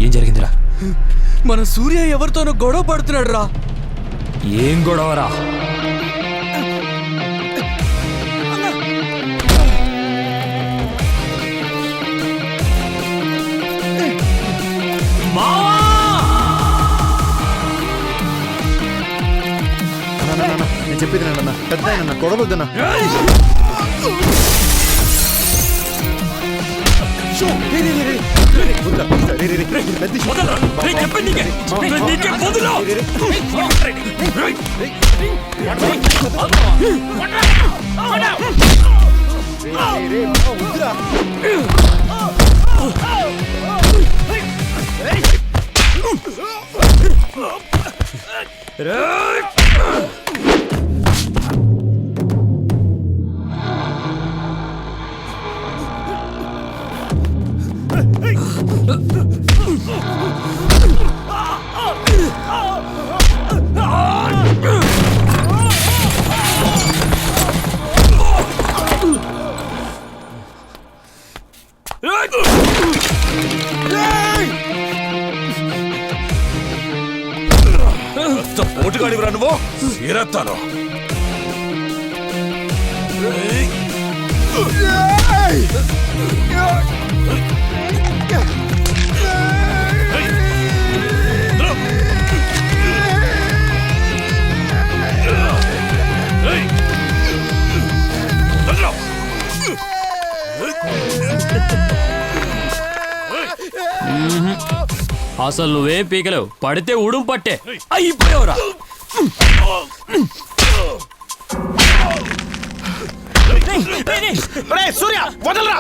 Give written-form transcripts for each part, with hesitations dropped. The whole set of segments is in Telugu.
ఏం జరిగిందిరా? మన సూర్య ఎవరితోనో గొడవ పడుతున్నాడు రా. ఏం గొడవరా? నేను చెప్పేది నాన్న, పెద్ద ఆయన గొడవద్దన్నా. పోటుగాడివిరా నువ్వు, ఏరేస్తాను. అసలు నువ్వేం పీకలేవు, పడితే ఉడుం పట్టే అయిపోయావురా. సూర్య వదలరా,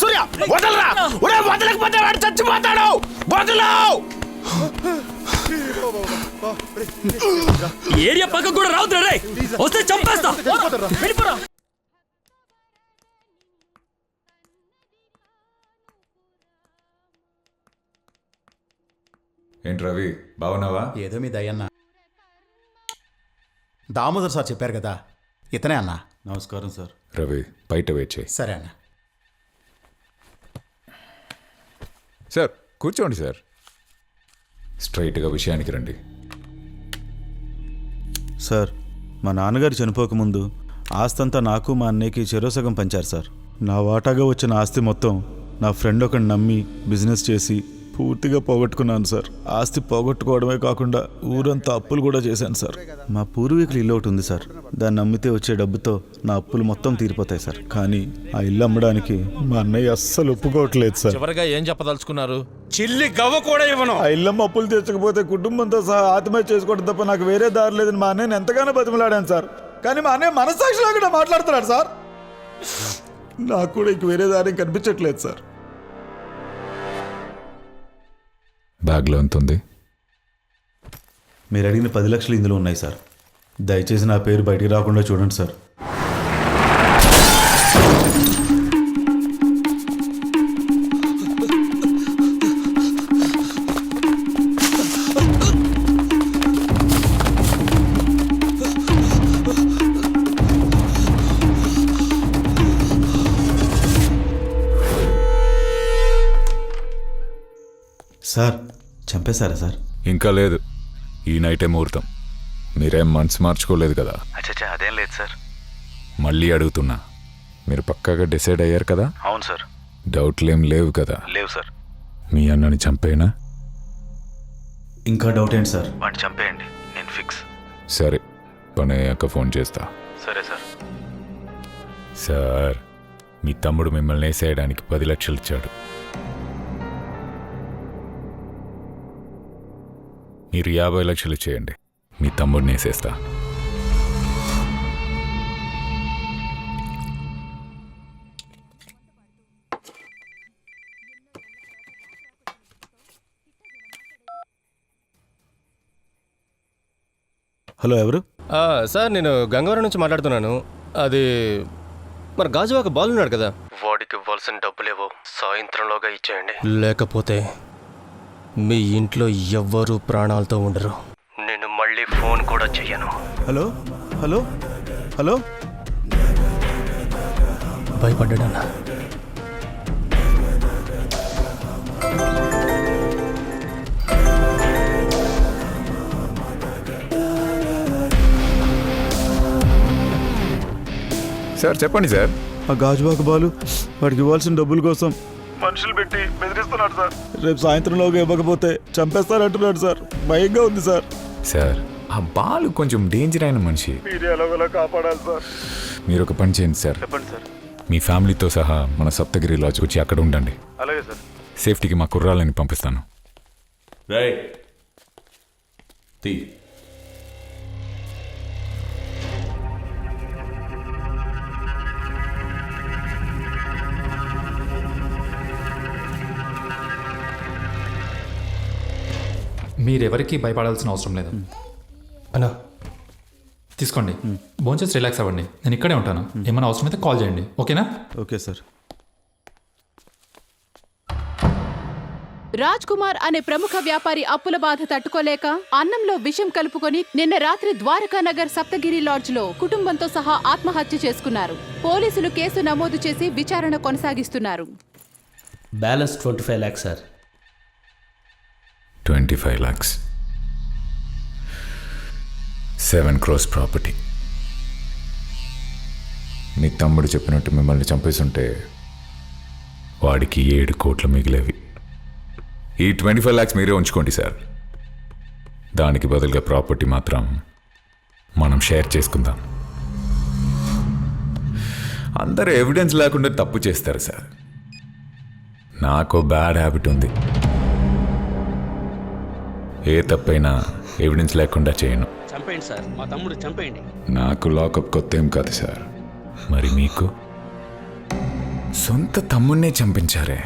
సూర్య వదలరా, వదలకపోతే వాడు చచ్చిపోతాడు. వదలవు. ఏరియా పక్కకు కూడా రావుతురా రే, వస్తే చంపేస్తా. ఏంటి రవి, బాగున్నావా? ఏదో మీ దయ్యన్న. దామోదర్ సార్ చెప్పారు కదా, ఇతనే అన్నా. నమస్కారం సార్. రవి బయట వెయిట్ చేయి. సరే అన్న. సార్ కూర్చోండి సార్. స్ట్రైట్గా విషయానికి రండి. సార్, మా నాన్నగారు చనిపోకముందు ఆస్తంతా నాకు మా అన్నయ్యకి చెరోసగం పంచారు సార్. నా వాటాగా వచ్చిన ఆస్తి మొత్తం నా ఫ్రెండ్ ఒకటి నమ్మి బిజినెస్ చేసి పూర్తిగా పోగొట్టుకున్నాను సార్. ఆస్తి పోగొట్టుకోవడమే కాకుండా ఊరంతా అప్పులు కూడా చేశాను సార్. మా పూర్వీకులు ఇల్లు ఒకటి ఉంది సార్, దాన్ని అమ్మితే వచ్చే డబ్బుతో నా అప్పులు మొత్తం తీరిపోతాయి సార్. కానీ ఆ ఇల్లు అమ్మడానికి మా అన్నయ్య అస్సలు ఒప్పుకోవట్లేదు సార్. చివరిగా ఏం చెప్పదలుచుకున్నారు? చిల్లి గవ్వ కూడా ఇవ్వను. ఆ ఇల్లమ్మ అప్పులు తెచ్చకపోతే కుటుంబంతో సహా ఆత్మహత్య చేసుకోవడం తప్ప నాకు వేరే దారి లేదని మా అన్నయ్యని ఎంతగానో బతిమలాడాను సార్. కానీ మా అన్నయ్య మనస్సాక్షి లేకుండా మాట్లాడుతున్నాడు సార్. నాకు కూడా ఇంక వేరే దారి కనిపించట్లేదు సార్. బ్యాగ్లో ఎంత ఉంది? మీరు అడిగిన 10 లక్షలు ఇందులో ఉన్నాయి సార్. దయచేసి నా పేరు బయటికి రాకుండా చూడండి సార్. Sir చంపేశారా sir? ఇంకా లేదు, ఈ నైటే ముహూర్తం. మీరేం మనసు మార్చుకోలేదు కదా? అచ్చా అదేం లేదు సార్. మళ్ళీ అడుగుతున్నా, మీరు పక్కాగా డిసైడ్ అయ్యారు కదా? అవును సార్. డౌట్లేం లేవు కదా? లేవు సార్. మీ అన్నని చంపేనా? ఇంకా డౌట్ ఏంటి సార్? వాడిని చంపేయండి, నేను ఫిక్స్. సరే, పని అయ్యాక ఫోన్ చేస్తా. సరే సార్. సార్, మీ తమ్ముడు మిమ్మల్ని వేసేయడానికి 10 లక్షలు ఇచ్చాడు. మీరు 50 లక్షలు చేయండి, మీ తమ్ముడిని వేసేస్తా. హలో, ఎవరు? సార్, నేను గంగవరం నుంచి మాట్లాడుతున్నాను. అది మరి గాజువాక బాల్ ఉన్నాడు కదా, వాడికి ఇవ్వాల్సిన డబ్బులేవో సాయంత్రంలోగా ఇచ్చేయండి, లేకపోతే మీ ఇంట్లో ఎవ్వరూ ప్రాణాలతో ఉండరు. నేను మళ్ళీ ఫోన్ కూడా చెయ్యను. Hello hello hello. భయపడ్డాడన్నా. సార్ చెప్పండి సార్. ఆ గాజువాక బాలు వాడికి ఇవ్వాల్సిన డబ్బుల కోసం మనుషులు పెట్టి బెదిరిస్తున్నాడు సార్. రేపు సాయంత్రంలోగా ఇవ్వకపోతే చంపేస్తారంటున్నాడు సార్. భయంగా ఉంది సార్. సార్ ఆ బాలు కొంచెం డేంజర్ అయిన మనిషి. మీరు ఎలాగోలా కాపాడాలి సార్. మీరు ఒక పని చేయండి సార్. చెప్పండి సార్. మీ ఫ్యామిలీతో సహా మన సప్తగిరి లాడ్జ్కి వచ్చి అక్కడ ఉండండి. అలాగే సార్. సేఫ్టీకి మా కుర్రాళ్ళని పంపిస్తాను. మీరెవరికి భయపడాల్సిన అవసరం లేదు. అన్నా తీసుకోండి, భోంచేసి రిలాక్స్ అవ్వండి. నేను ఇక్కడే ఉంటాను. ఏమైనా అవసరమైతే కాల్ చేయండి, ఓకేనా? Okay sir. రాజ్ కుమార్ అనే ప్రముఖ వ్యాపారి అప్పుల బాధ తట్టుకోలేక అన్నంలో విషం కలుపుకొని నిన్న రాత్రి ద్వారకానగర్ సప్తగిరి లాడ్జ్ లో కుటుంబంతో సహా ఆత్మహత్య చేసుకున్నారు. పోలీసులు కేసు నమోదు చేసి విచారణ కొనసాగిస్తున్నారు. Balance 25 lakhs sir. 25 lakhs, 7 crores property. మీ తమ్ముడు చెప్పినట్టు మిమ్మల్ని చంపేస్తుంటే వాడికి 7 కోట్లు మిగిలేవి. ఈ 25 lakhs మీరే ఉంచుకోండి సార్. దానికి బదులుగా ప్రాపర్టీ మాత్రం మనం షేర్ చేసుకుందాం. అందరూ ఎవిడెన్స్ లేకుండా తప్పు చేస్తారు సార్. నాకు బ్యాడ్ హ్యాబిట్ ఉంది. ఏ తప్పైనా ఎవిడెన్స్ లేకుండా చేయను. చంపేయండి సార్, మా తమ్ముడు చంపేయండి. నాకు లాకప్ కొత్త ఏం కాదు సార్. మరి మీకు సొంత తమ్మున్నే చంపించారే,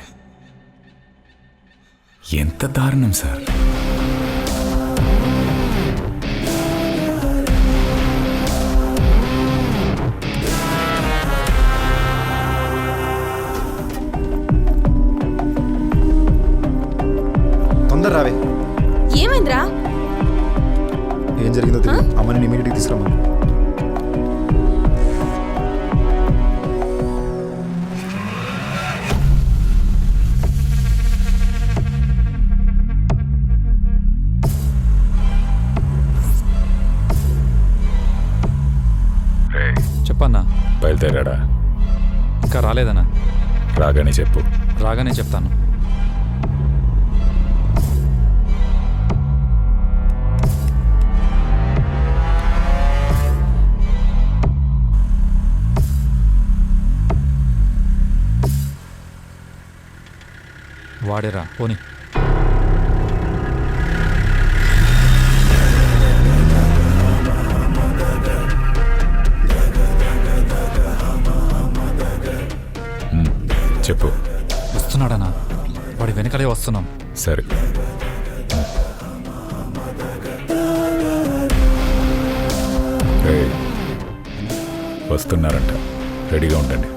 ఎంత దారుణం సార్. తొందర రావే. ఏమైందిరా? ఏం జరిగిందో తెలియదు. అమ్మని ఇమీడియట్గా తీసుకురమ్మను. చెప్పన్నా. బయలుదేరాడా? ఇంకా రాలేదన్నా. రాగానే చెప్పు. రాగానే చెప్తాను. వాడేరా పోనీ. చెప్పు. వస్తున్నాడనా? వాడి వెనకాలే వస్తున్నాం. సరే. వస్తున్నారంట, రెడీగా ఉండండి.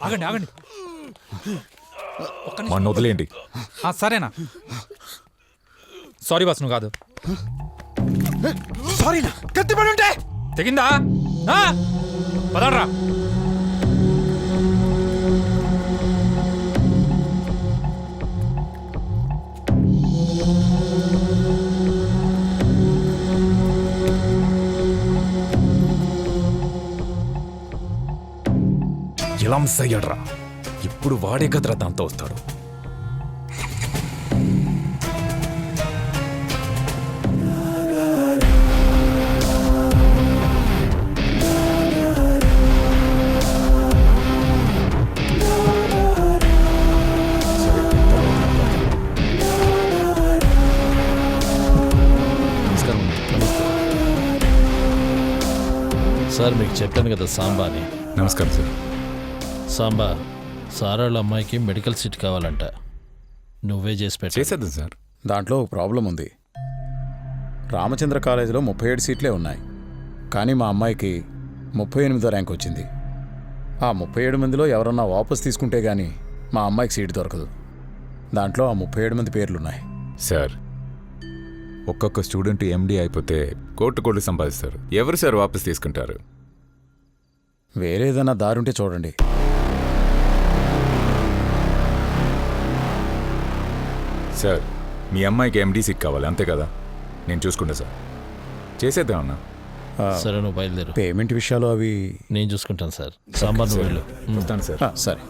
ఆగండి ఆగండి. మన వదిలేండి. సరేనా? సారీ బాస్, నువ్వు కాదు. సారీనా? కత్తి పడి ఉంటే తెగిందా? పదరా. ఎలా మిస్ అయ్యాడ్రా? ఇప్పుడు వాడే కదరా దాంతో వస్తాడు. సార్ మీకు చెప్పాను కదా సాంబా అని. నమస్కారం సార్. సాంబా, సారాళ్ళ అమ్మాయికి మెడికల్ సీట్ కావాలంట. నువ్వే చేసి పెట్టు. చేసేద్దాం సార్. దాంట్లో ఒక ప్రాబ్లం ఉంది. రామచంద్ర కాలేజీలో 37 సీట్లే ఉన్నాయి, కానీ మా అమ్మాయికి 38వ ర్యాంక్ వచ్చింది. ఆ 37 మందిలో ఎవరన్నా వాపస్ తీసుకుంటే గానీ మా అమ్మాయికి సీటు దొరకదు. దాంట్లో ఆ 37 మంది పేర్లున్నాయి. సార్, ఒక్కొక్క స్టూడెంట్ ఎండి అయిపోతే కోట్లు సంపాదిస్తారు. ఎవరు సార్ వాపస్ తీసుకుంటారు? వేరే ఏదైనా దారుంటే చూడండి. సార్, మీ అమ్మాయికి ఎండి సీట్ కావాలి అంతే కదా? నేను చూసుకుంటా సార్. చేసేద్దాం అన్న. సరే, నువ్వు బయలుదేరు. పేమెంట్ విషయాలు అవి నేను చూసుకుంటాను సార్. సాంబా, నువ్వు వెళ్ళు. వస్తాను సార్. సరే.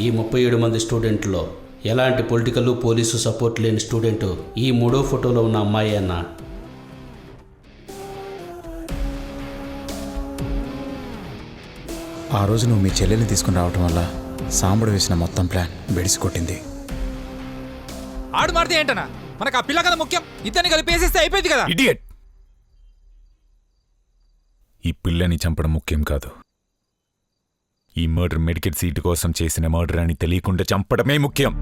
ఈ 37 మంది స్టూడెంట్లో ఎలాంటి పొలిటికల్ పోలీసు సపోర్ట్ లేని స్టూడెంట్ ఈ 3వ ఫోటోలో ఉన్న అమ్మాయి అన్న. ఆ రోజు నువ్వు మీ చెల్లెల్ని తీసుకుని రావటం వల్ల సాంబడు వేసిన మొత్తం ప్లాన్ బెడిసి కొట్టింది. ఆడు మారితే ఏంటనా? మనకు ఆ పిల్ల కదా ముఖ్యం. ఇతన్ని కలిపేసేస్తే అయిపోయింది కదా. ఇడియట్! ఈ పిల్లని చంపడం ముఖ్యం కాదు. ఈ మర్డర్ మెడికల్ సీటు కోసం చేసిన మర్డర్ అని తెలియకుండా చంపడమే ముఖ్యం.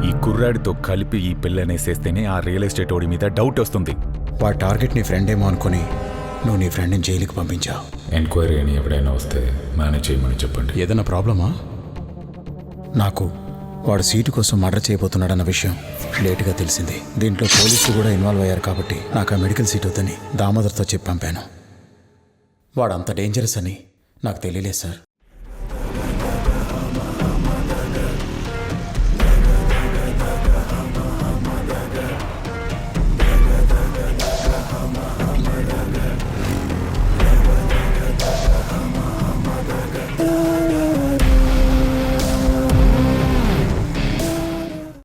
ఈ కుర్రాడితో కలిపి ఈ పిల్లనేసేస్తేనే ఆ రియల్ ఎస్టేట్ ఓడి మీద డౌట్ వస్తుంది. వాడి టార్గెట్ నీ ఫ్రెండ్ ఏమో అనుకుని నువ్వు నీ ఫ్రెండ్ని జైలుకి పంపించావు. ఎంక్వైరీ అని ఎవడైనా వస్తే మేనేజ్ చేయమని చెప్పండి. ఏదైనా ప్రాబ్లమా? నాకు వాడు సీటు కోసం మర్డర్ చేయబోతున్నాడన్న విషయం లేటుగా తెలిసింది. దీంట్లో పోలీసులు కూడా ఇన్వాల్వ్ అయ్యారు కాబట్టి నాకు ఆ మెడికల్ సీట్ వద్దని దామోదర్తో చెప్పి పంపాను. వాడు అంత డేంజరస్ అని నాకు తెలియలేదు సార్.